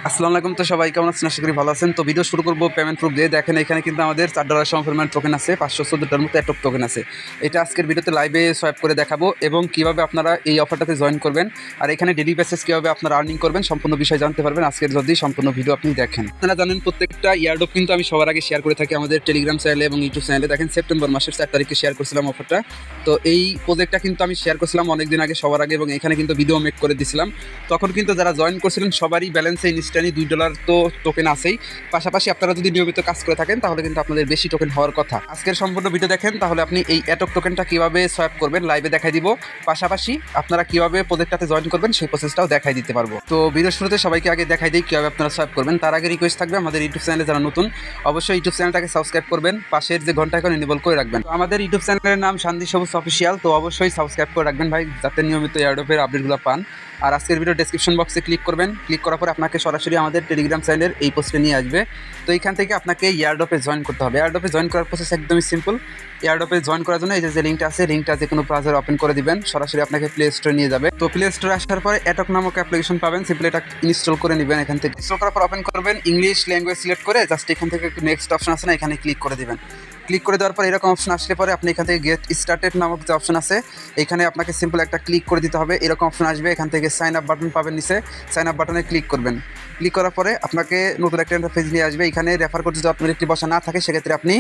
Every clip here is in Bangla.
আসসালামু আলাইকুম। তো সবাই কেমন আছেন? আশা করি ভালো আছেন। তো ভিডিও শুরু করবো পেমেন্ট প্রুফ দিয়ে। দেখেন এখানে কিন্তু আমাদের $4 সমপরিমাণ টোকেন আছে, 514টার মতো অ্যাটক টোকেন আছে। এটা আজকের ভিডিওতে লাইভে সোয়াইপ করে দেখাবো এবং কীভাবে আপনারা এই অফারটাতে জয়েন করবেন আর এখানে ডেইলি বেসিস কীভাবে আপনারা আর্নিং করবেন সম্পূর্ণ বিষয় জানতে পারবেন আজকের যদি সম্পূর্ণ ভিডিও আপনি দেখেন। আপনারা জানেন প্রত্যেকটা ইয়ারড্রপ কিন্তু আমি সবার আগে শেয়ার করে থাকি আমাদের টেলিগ্রাম চ্যানেলে এবং ইউটিউব চ্যানেলে। দেখেন সেপ্টেম্বর মাসের 4 তারিখে শেয়ার করছিলাম অফারটা। তো এই প্রজেক্টটা কিন্তু আমি শেয়ার করছিলাম অনেকদিন আগে সবার আগে এবং এখানে কিন্তু ভিডিও মেক করে দিয়েছিলাম। তখন কিন্তু যারা জয়েন করছিলেন সবারই ব্যালেন্সে ইনস্ট্যান্টলি $2 তো টোকেন আছেই। পাশাপাশি আপনারা যদি নিয়মিত কাজ করে থাকেন তাহলে কিন্তু আপনাদের বেশি টোকেন হওয়ার কথা। আজকের সম্পূর্ণ ভিডিও দেখেন তাহলে আপনি এই অ্যাটক টোকেনটা কীভাবে সোয়াইপ করবেন লাইভে দেখাই দিব। পাশাপাশি আপনারা কীভাবে প্রজেক্টটাতে জয়েন করবেন সেই প্রসেসটাও দেখাই দিতে পারবো। তো ভিডিও শুরুতে সবাইকে আগে দেখাই দিই কীভাবে আপনারা সোয়াইপ করবেন। তার আগে রিকোয়েস্ট থাকবে আমাদের ইউটিউব চ্যানেলে যারা নতুন অবশ্যই ইউটিউব চ্যানেলটাকে সাবস্ক্রাইব করবেন, পাশের যে ঘন্টা আইকন এনেবল করে রাখবেন। আমাদের ইউটিউব চ্যানেলের নাম শান্তি সবুজ অফিসিয়াল। তো অবশ্যই সাবস্ক্রাইব করে রাখবেন ভাই, যাতে নিয়মিত এয়ারড্রপের আপডেটগুলো পান। আর আজকের ভিডিও ডেসক্রিপশন বক্সে ক্লিক করবেন। ক্লিক করার পর আপনাকে সরাসরি আমাদের টেলিগ্রাম চ্যানেলের এই পোস্টে নিয়ে আসবে। তো এইখান থেকে আপনাকে এয়ারড্রপে জয়েন করতে হবে। এয়ারড্রপে জয়েন করার প্রসেস একদমই সিম্পল। এয়ারড্রপে জয়েন করার জন্য এই যে লিঙ্কটা আছে, লিঙ্কটা যে কোনো ব্রাউজার ওপেন করে দিবেন, সরাসরি আপনাকে প্লে স্টোরে নিয়ে যাবে। তো প্লে স্টোরে আসার পরে অ্যাটক নামক অ্যাপ্লিকেশন পাবেন, সিম্পলি এটা ইনস্টল করে নেবেন। এখান থেকে ইনস্টল করার পর ওপেন করবেন, ইংলিশ ল্যাঙ্গুয়েজ সিলেক্ট করে জাস্ট এখান থেকে নেক্সট অপশন আছে না, এখানে ক্লিক করে দিবেন। ক্লিক করে দেওয়ার পর এরকম অপশন আসলে পরে আপনি এখান থেকে গেট স্টার্টেড নামক যে অপশন আছে এখানে আপনাকে সিম্পল একটা ক্লিক করে দিতে হবে। এরকম অপশন আসবে, এখান থেকে সাইন আপ বাটন পাবেন নিচে, সাইন আপ বাটনে ক্লিক করবেন। ক্লিক করার পরে আপনাকে নতুন একটা ইন্টারফেস নিয়ে আসবে। এখানে রেফার কোড যদি অটোমেটিকলি বসা না থাকে সেক্ষেত্রে আপনি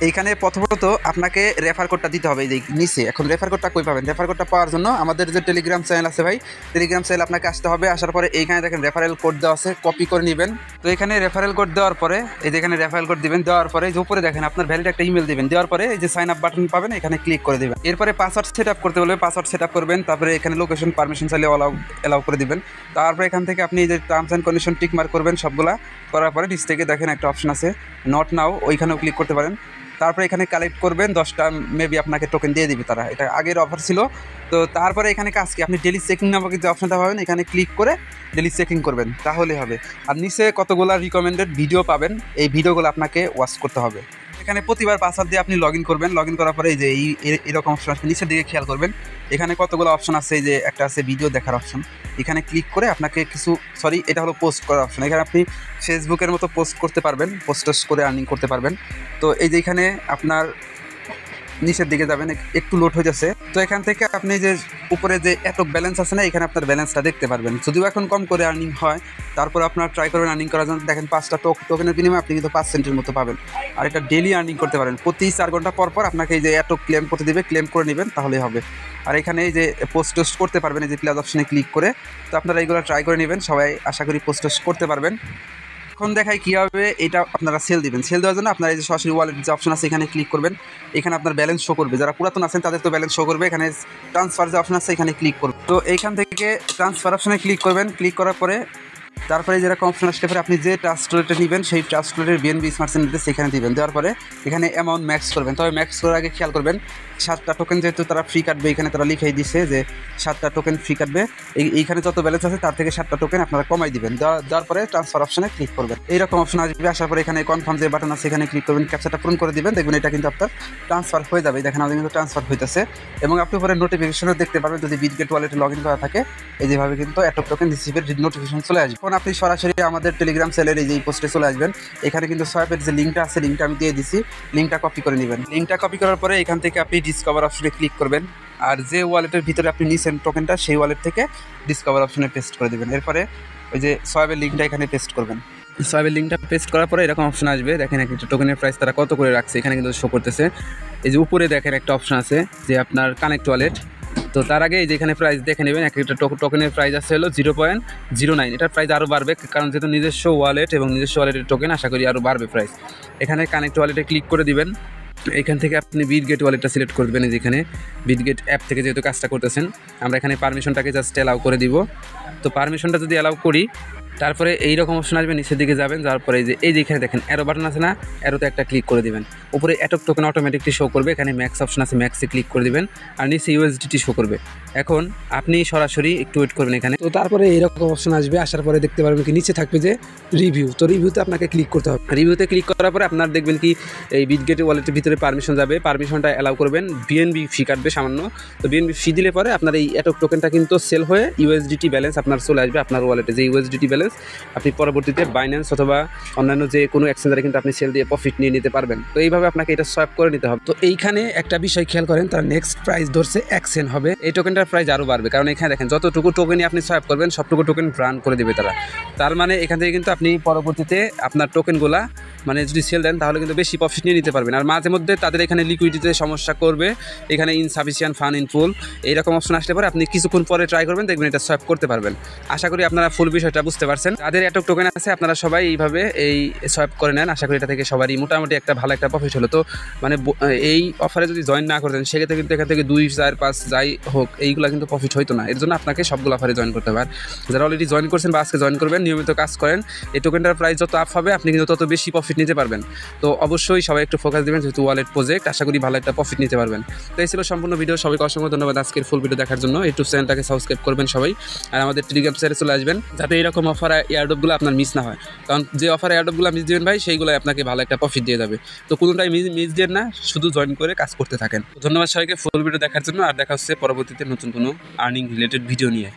এইখানে প্রথমত আপনাকে রেফার কোডটা দিতে হবে এই যে নিচে। এখন রেফার কোডটা কই পাবেন? রেফার কোডটা পাওয়ার জন্য আমাদের যে টেলিগ্রাম চ্যানেল আছে ভাই, টেলিগ্রাম চ্যানেল আপনাকে আসতে হবে। আসার পরে এইখানে দেখেন রেফারেল কোড দেওয়া আছে, কপি করে নেবেন। তো এখানে রেফারেল কোড দেওয়ার পরে এই যে এখানে রেফারেল কোড দিবেন, দেওয়ার পরে যে উপরে দেখেন আপনার ভ্যালিড একটা ইমেল দিবেন, দেওয়ার পরে এই যে সাইন আপ বাটন পাবেন এখানে ক্লিক করে দেবেন। এরপরে পাসওয়ার্ড সেট আপ করতে বলবে, পাসওয়ার্ড সেট আপ করবেন। তারপরে এখানে লোকেশন পারমিশন চাইলে অ্যালাউ করে দিবেন। তারপরে এখান থেকে আপনি এই যে terms and condition tick mark করবেন সবগুলা। করার পরে নিচ থেকে দেখেন একটা অপশন আছে নট নাও, ওইখানেও ক্লিক করতে পারেন। তারপরে এখানে কালেক্ট করবেন 10টা মেবি আপনাকে টোকেন দিয়ে দিবে তারা, এটা আগের অফার ছিল। তো তারপরে এখানে কাজ কি, আপনি ডেলি চেকিং নামক যে অপশনটা পাবেন এখানে ক্লিক করে ডেলি চেকিং করবেন, তাহলে হবে। আর নিচে কতগুলো রিকমেন্ডেড ভিডিও পাবেন, এই ভিডিওগুলো আপনাকে ওয়াচ করতে হবে। এখানে প্রতিবার পাসওয়ার্ড দিয়ে আপনি লগ ইন করবেন। লগ ইন করার পরে এই যে এরকম অপশন আসবে, নিচের দিকে খেয়াল করবেন এখানে কতগুলো অপশন আছে। এই যে একটা আছে ভিডিও দেখার অপশন, এখানে ক্লিক করে আপনাকে এটা হলো পোস্ট করার অপশন। এখানে আপনি ফেসবুকের মতো পোস্ট করতে পারবেন, পোস্ট করে আর্নিং করতে পারবেন। তো এই যে এখানে আপনার নিচের দিকে যাবেন, একটু লোড হয়ে যাচ্ছে। তো এখান থেকে আপনি যে উপরে যে এটক ব্যালেন্স আছে না, এখানে আপনার ব্যালেন্সটা দেখতে পারবেন। যদিও এখন কম করে আর্নিং হয়, তারপর আপনার ট্রাই করবেন আর্নিং করার জন্য। দেখেন 5টা টোকেনের বিনিময়ে আপনি কিন্তু 5 সেন্টের মতো পাবেন। আর এটা ডেলি আর্নিং করতে পারেন, প্রতি 4 ঘন্টা পর পর আপনাকে এই যে এটক ক্লেম করতে দেবে, ক্লেম করে নেবেন তাহলেই হবে। আর এখানে এই যে পোস্ট টোস্ট করতে পারবেন এই যে প্লাস অপশনে ক্লিক করে। তো আপনারা এইগুলো ট্রাই করে নেবেন, সবাই আশা করি পোস্ট টোস্ট করতে পারবেন। এখন দেখাই কীভাবে এটা আপনারা সেল দিবেন। সেল দেওয়ার জন্য আপনারা এই যে সরাসরি ওয়ালেট যে অপশন আছে এখানে ক্লিক করবেন। এখানে আপনার ব্যালেন্স শো করবে, যারা পুরাতন আছেন তাদের তো ব্যালেন্স শো করবে। এখানে ট্রান্সফার যে অপশন আছে এখানে ক্লিক করবেন। তো এইখান থেকে ট্রান্সফার অপশনে ক্লিক করবেন। ক্লিক করার পরে তারপরে যেরকম অপশন আসলে পরে আপনি যে ট্রাস্ট ওয়ালেটে নেবেন সেই ট্রাস্ট ওয়ালেটের বিএনবি স্মার্ট চেইন অ্যাড্রেস এখানে দিবেন। দেওয়ার পরে এখানে অ্যামাউন্ট ম্যাক্স করবেন। তবে ম্যাক্স করার আগে খেয়াল করবেন 7টা টোকেন যেহেতু তারা ফ্রি কাটবে, এখানে তারা লিখেই দিচ্ছে যে 7টা টোকেন ফ্রি কাটবে। এইখানে যত ব্যালেন্স আছে তার থেকে 7টা টোকেন আপনারা কমাই দিবেন। দেওয়ার পরে ট্রান্সফার অপশনে ক্লিক করবেন। এইরকম অপশন আসবে, আসার পরে এখানে কনফার্ম যে বাটন আছে এখানে ক্লিক করবেন, ক্যাপচাটা পূরণ করে দিবেন। দেখবেন এটা কিন্তু আপনার ট্রান্সফার হয়ে যাবে। দেখেন আমাদের কিন্তু ট্রান্সফার হইতেছে এবং আপনি পরে নোটিফিকেশনও দেখতে পারবেন যদি বিটগেট ওয়ালেটে লগ ইন করা থাকে। এই যেভাবে কিন্তু অ্যাটক টোকেন রিসিভের নোটিফিকেশন চলে আসবে। এখন আপনি সরাসরি আমাদের টেলিগ্রাম চ্যানেলের এই যে পোস্টে চলে আসবেন। এখানে কিন্তু সোয়াইপের যে লিঙ্কটা আছে, লিঙ্কটা আমি দিয়ে দিছি, লিঙ্কটা কপি করে নেবেন। লিঙ্কটা কপি করার পরে এখান থেকে আপনি ডিসকভার অপশনে ক্লিক করবেন। আর যে ওয়ালেটের ভিতরে আপনি নিছেন টোকেনটা সেই ওয়ালেট থেকে ডিসকভার অপশনে পেস্ট করে দেবেন। এরপরে ওই যে সোয়াইপের লিঙ্কটা এখানে পেস্ট করবেন। সোয়াইপের লিঙ্কটা পেস্ট করার পরে এরকম অপশন আসবে। দেখেন একটা টোকেনের প্রাইস তারা কত করে রাখছে এখানে কিন্তু শো করতেছে। এই যে উপরে দেখেন একটা অপশন আছে যে আপনার কানেক্ট ওয়ালেট। তো তার আগে এই যে এখানে প্রাইস দেখে নেবেন, একটা টোকেনের প্রাইস আছে হলো 0.09। এটার প্রাইস আরও বাড়বে কারণ যেহেতু নিজস্ব ওয়ালেট এবং নিজস্ব ওয়ালেটের টোকেন, আশা করি আরও বাড়বে প্রাইস। এখানে কানেক্ট ওয়ালেটে ক্লিক করে দিবেন। এখান থেকে আপনি বিটগেট ওয়ালেটটা সিলেক্ট করবেন। যেখানে বিটগেট অ্যাপ থেকে যেহেতু কাজটা করতেছেন, আমরা এখানে পারমিশনটাকে জাস্ট অ্যালাউ করে দিব। তো পারমিশনটা যদি অ্যালাউ করি তারপরে এইরকম অপশন আসবে, নিচের দিকে যাবেন। যাওয়ার পরে এই যে এখানে দেখেন অ্যারো বাটন আছে না, অ্যারোতে একটা ক্লিক করে দিবেন। উপরে অ্যাটক টোকেন অটোমেটিকলি শো করবে, এখানে ম্যাক্স অপশন আছে, ম্যাক্সে ক্লিক করে দিবেন। আর নিচে ইউএসডিটি শো করবে, এখন আপনি সরাসরি একটু ওয়েট করবেন এখানে। তো তারপরে এরকম অপশন আসবে, আসার পরে দেখতে পারবেন কি নিচে থাকবে যে রিভিউ। তো রিভিউতে আপনাকে ক্লিক করতে হবে। রিভিউতে ক্লিক করার পরে আপনার দেখবেন কি এই বিটগেট ওয়ালেটের ভিতরে পারমিশন যাবে, পারমিশনটা অ্যালাউ করবেন, বিএনবি ফি কাটবে সামান্য। তো বিএনবি ফি দিলে পরে আপনার এই অ্যাটক টোকেনটা কিন্তু সেল হয়ে ইউএসডিটি ব্যালেন্স আপনার চলে আসবে আপনার ওয়ালেটে। যে ইউএসডিটি ব্যালেন্স আপনি পরবর্তীতে বাইন্যান্স অথবা অন্যান্য যে কোনো এক্সচেঞ্জারে কিন্তু আপনি সেল দিয়ে প্রফিট নিয়ে নিতে পারবেন। তো এইভাবে আপনাকে এটা সোয়াপ করে নিতে হবে। তো এইখানে একটা বিষয় খেয়াল করেন, তার নেক্সট প্রাইস ধরছে 1 সেন্ট হবে। এই টোকেনটার প্রাইস আরও বাড়বে, কারণ এখানে দেখেন যতটুকু টোকেনই আপনি সোয়াপ করবেন সবটুকু টোকেন রান করে দেবে তারা। তার মানে এখান থেকে কিন্তু আপনি পরবর্তীতে আপনার টোকেনগুলা মানে যদি সেল দেন তাহলে কিন্তু বেশি প্রফিট নিয়ে নিতে পারবেন। আর মাঝে মধ্যে তাদের এখানে লিকুইডিটিতে সমস্যা করবে, এখানে ইনসাফিসিয়েন্ট ফান্ড ইন ফুল এইরকম অপশন আসলে পরে আপনি কিছুক্ষণ পরে ট্রাই করবেন, দেখবেন এটা সোয়াপ করতে পারবেন। আশা করি আপনারা ফুল বিষয়টা বুঝতে পারছেন। যাদের অ্যাটক টোকেন আছে আপনারা সবাই এইভাবে এই সোয়াপ করে নেন। আশা করি এটা থেকে সবারই মোটামুটি একটা ভালো একটা প্রফিট হলো। তো মানে এই অফারে যদি জয়েন না করতেন সেক্ষেত্রে কিন্তু এখান থেকে 2, 4, 5 যাই হোক এইগুলো কিন্তু প্রফিট হইতো না। এর জন্য আপনাকে সবগুলো অফারে জয়েন করতে হবে। যারা অলরেডি জয়েন করছেন বা আজকে জয়েন করবেন, নিয়মিত কাজ করেন, এই টোকেনটার প্রাইস যত আপ হবে আপনি কিন্তু তত বেশি প্রফিট নিতে পারবেন। তো অবশ্যই সবাই একটু ফোকাস দেবেন, যেহেতু ওয়ালেট প্রজেক্ট, আশা করি ভালো একটা প্রফিট নিতে পারবেন। তো এই ছিল সম্পূর্ণ ভিডিও। সবাইকে অসংখ্য ধন্যবাদ আজকের ফুল ভিডিও দেখার জন্য। ইউটিউব চ্যানেলটাকে সাবস্ক্রাইব করবেন সবাই, আর আমাদের টেলিগ্রাম চ্যানেলে চলে আসবেন যাতে এরকম অফার এয়ারড্রপগুলো আপনার মিস না হয়। কারণ যে অফার এয়ারড্রপগুলো মিস দেবেন ভাই সেইগুলো আপনাকে ভালো একটা প্রফিট দিয়ে যাবে। তো কোনোটাই মিস দেন না, শুধু জয়েন করে কাজ করতে থাকেন। ধন্যবাদ সবাইকে ফুল ভিডিও দেখার জন্য, আর দেখা হচ্ছে পরবর্তীতে নতুন কোনো আর্নিং রিলেটেড ভিডিও নিয়ে।